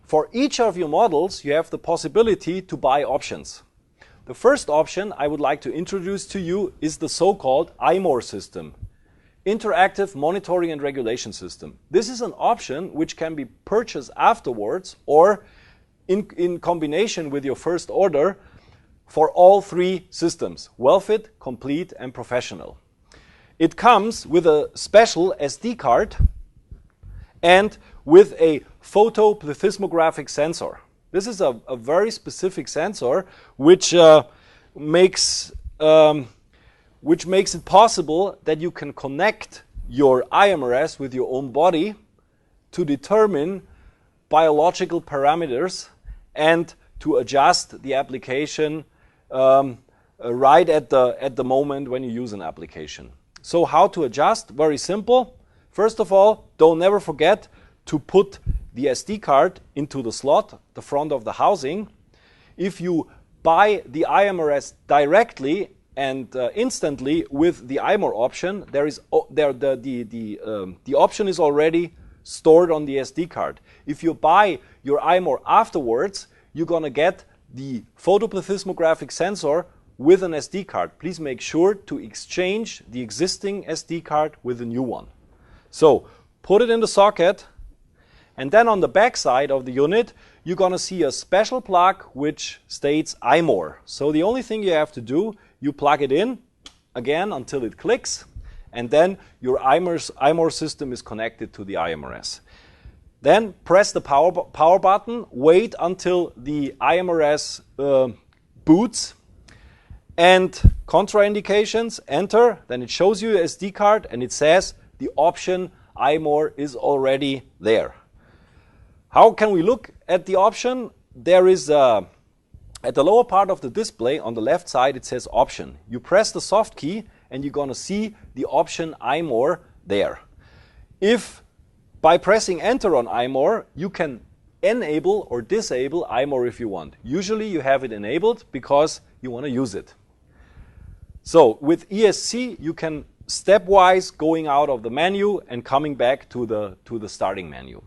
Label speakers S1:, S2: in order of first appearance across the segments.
S1: For each of your models, you have the possibility to buy options. The first option I would like to introduce to you is the so-called iMORE system, Interactive Monitoring and Regulation System. This is an option which can be purchased afterwards or in combination with your first order for all three systems: WellFit, Complete and Professional. It comes with a special SD card and with a photoplethysmographic sensor. This is a very specific sensor which makes it possible that you can connect your iMRS with your own body to determine biological parameters and to adjust the application right at the moment when you use an application. So how to adjust? Very simple. First of all, don't never forget to put the SD card into the slot, the front of the housing. If you buy the iMRS directly and instantly with the iMORE option, the option is already stored on the SD card. If you buy your iMORE afterwards, you're going to get the photoplethysmographic sensor with an SD card. Please make sure to exchange the existing SD card with a new one. So put it in the socket, and then on the back side of the unit, you're going to see a special plug which states iMORE. So the only thing you have to do, you plug it in again until it clicks, and then your iMORE system is connected to the iMRS. Then press the power button, wait until the iMRS boots, and contraindications, enter. Then it shows you a SD card and it says the option iMORE is already there. How can we look at the option? There is at the lower part of the display on the left side it says option. You press the soft key and you're going to see the option iMORE there. If by pressing enter on iMORE, you can enable or disable iMORE if you want. Usually you have it enabled because you want to use it. So with ESC you can stepwise going out of the menu and coming back to the starting menu.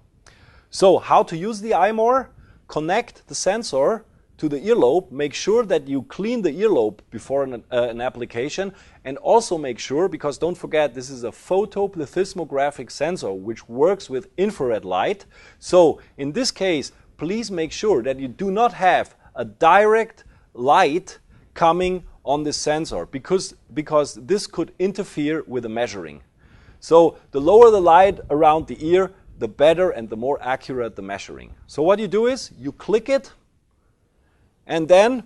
S1: So how to use the iMORE? Connect the sensor to the earlobe. Make sure that you clean the earlobe before an application, and also make sure, because don't forget this is a photoplethysmographic sensor which works with infrared light. So in this case, please make sure that you do not have a direct light coming on this sensor because this could interfere with the measuring. So the lower the light around the ear, the better and the more accurate the measuring. So what you do is you click it, and then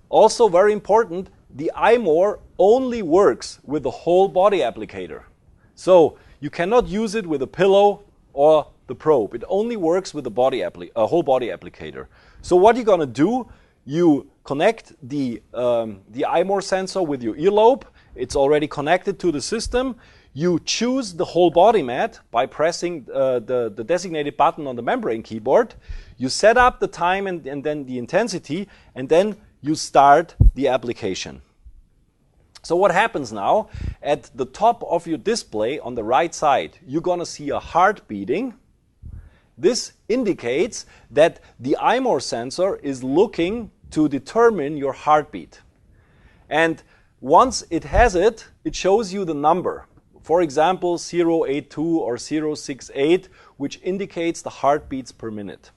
S1: also very important, the iMORE only works with the whole body applicator. So you cannot use it with a pillow or the probe. It only works with the whole body applicator. So what you're going to do, you connect the iMORE sensor with your earlobe. It's already connected to the system. You choose the whole body mat by pressing the designated button on the membrane keyboard. You set up the time and then the intensity, and then you start the application. So what happens now? At the top of your display on the right side, you're going to see a heart beating. This indicates that the iMORE sensor is looking to determine your heartbeat. And once it has it, it shows you the number. For example, 0.82 or 0.68, which indicates the heartbeats per minute.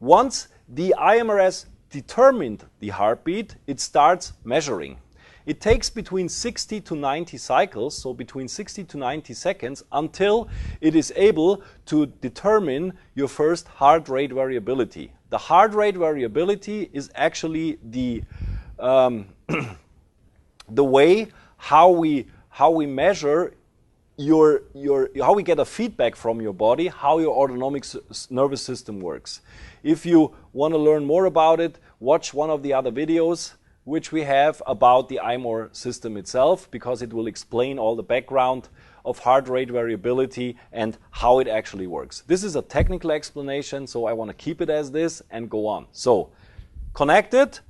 S1: Once the iMRS determined the heartbeat, it starts measuring. It takes between 60 to 90 cycles, so between 60 to 90 seconds, until it is able to determine your first heart rate variability. The heart rate variability is actually the way how we measure how we get a feedback from your body, how your autonomic nervous system works. If you want to learn more about it, watch one of the other videos which we have about the iMORE system itself, because it will explain all the background of heart rate variability and how it actually works. This is a technical explanation, so I want to keep it as this and go on. So, connect it.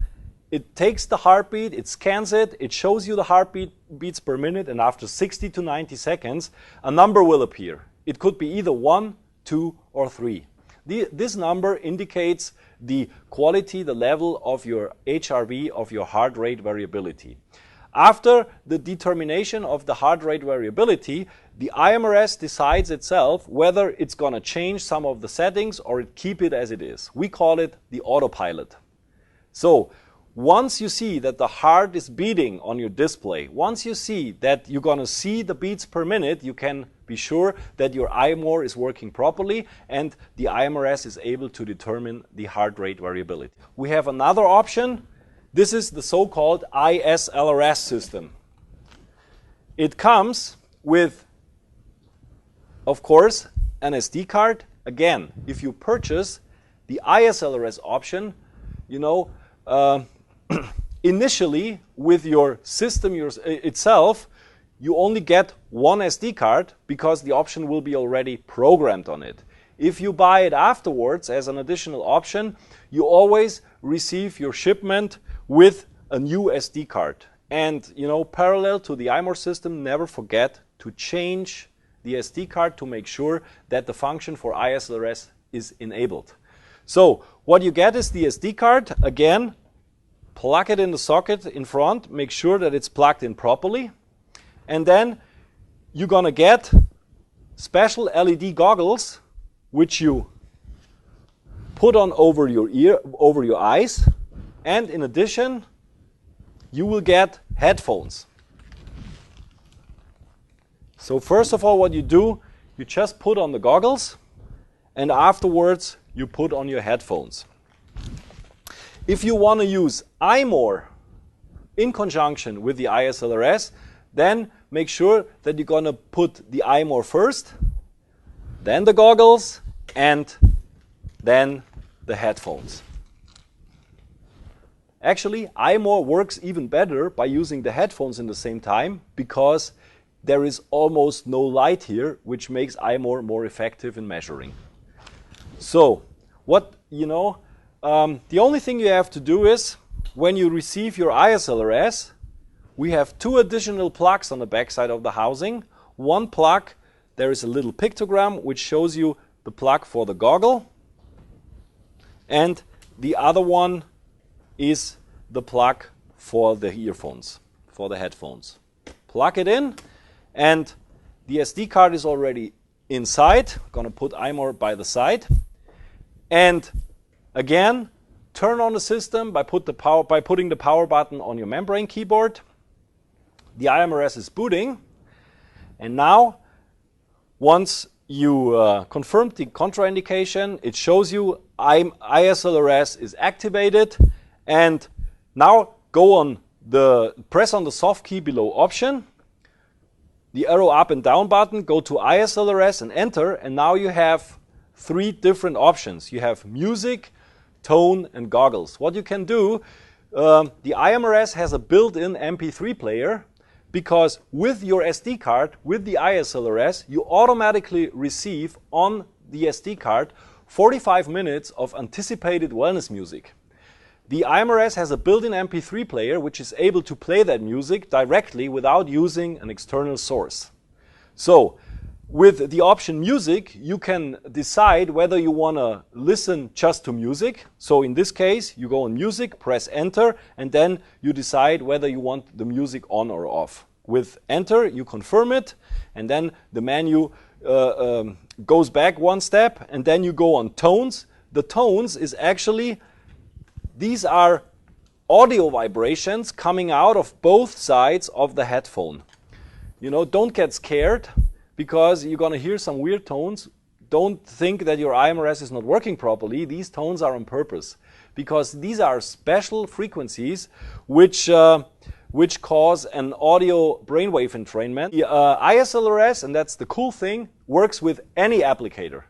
S1: It takes the heartbeat, it scans it, it shows you the heartbeat beats per minute, and after 60 to 90 seconds, a number will appear. It could be either 1, 2, or 3. This number indicates the quality, the level of your HRV, of your heart rate variability. After the determination of the heart rate variability, the iMRS decides itself whether it's going to change some of the settings or keep it as it is. We call it the autopilot. So once you see that the heart is beating on your display, once you see that you're going to see the beats per minute, you can be sure that your iMORE is working properly and the iMRS is able to determine the heart rate variability. We have another option. This is the so-called iSLRS system. It comes with, of course, an SD card. Again, if you purchase the iSLRS option, you know, initially with your system itself, you only get one SD card because the option will be already programmed on it. If you buy it afterwards as an additional option, you always receive your shipment with a new SD card. And, you know, parallel to the iMORE system, never forget to change the SD card to make sure that the function for iSLRS is enabled. So what you get is the SD card. Again, plug it in the socket in front, make sure that it's plugged in properly. And then you're going to get special LED goggles which you put on over your eyes. And in addition, you will get headphones. So first of all, what you do, you just put on the goggles and afterwards you put on your headphones. If you want to use iMORE in conjunction with the iSLRS, then make sure that you're going to put the iMORE first, then the goggles, and then the headphones. Actually, iMORE works even better by using the headphones in the same time because there is almost no light here, which makes iMORE more effective in measuring. So, the only thing you have to do is, when you receive your iSLRS, we have two additional plugs on the backside of the housing. One plug, there is a little pictogram which shows you the plug for the goggle, and the other one is the plug for the earphones, for the headphones. Plug it in, and the SD card is already inside. I'm going to put iMORE by the side. And again, turn on the system by putting the power button on your membrane keyboard. The iMRS is booting. And now, once you confirm the contraindication, it shows you iSLRS is activated. And now press on the soft key below Option, the arrow up and down button, go to iSLRS and enter, and now you have three different options. You have music, tone, and goggles. What you can do, the iMRS has a built-in MP3 player, because with your SD card, with the iSLRS, you automatically receive on the SD card 45 minutes of anticipated wellness music. The iMRS has a built-in MP3 player which is able to play that music directly without using an external source. So, with the option music, you can decide whether you want to listen just to music. So in this case, you go on music, press enter, and then you decide whether you want the music on or off. With enter, you confirm it, and then the menu goes back one step, and then you go on tones. The tones is actually, these are audio vibrations coming out of both sides of the headphone. You know, don't get scared, because you're going to hear some weird tones. Don't think that your iMRS is not working properly. These tones are on purpose, because these are special frequencies which cause an audio brainwave entrainment. The iSLRS, and that's the cool thing, works with any applicator.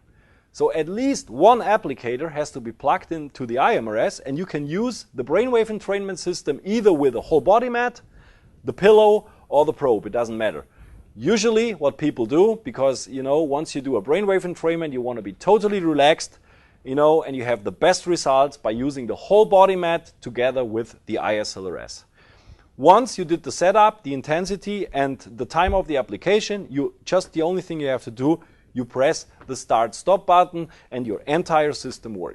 S1: So at least one applicator has to be plugged into the iMRS, and you can use the brainwave entrainment system either with a whole body mat, the pillow, or the probe. It doesn't matter. Usually what people do, because once you do a brainwave entrainment, you want to be totally relaxed, and you have the best results by using the whole body mat together with the iSLRS. Once you did the setup, the intensity, and the time of the application, the only thing you have to do, you press the start-stop button and your entire system works.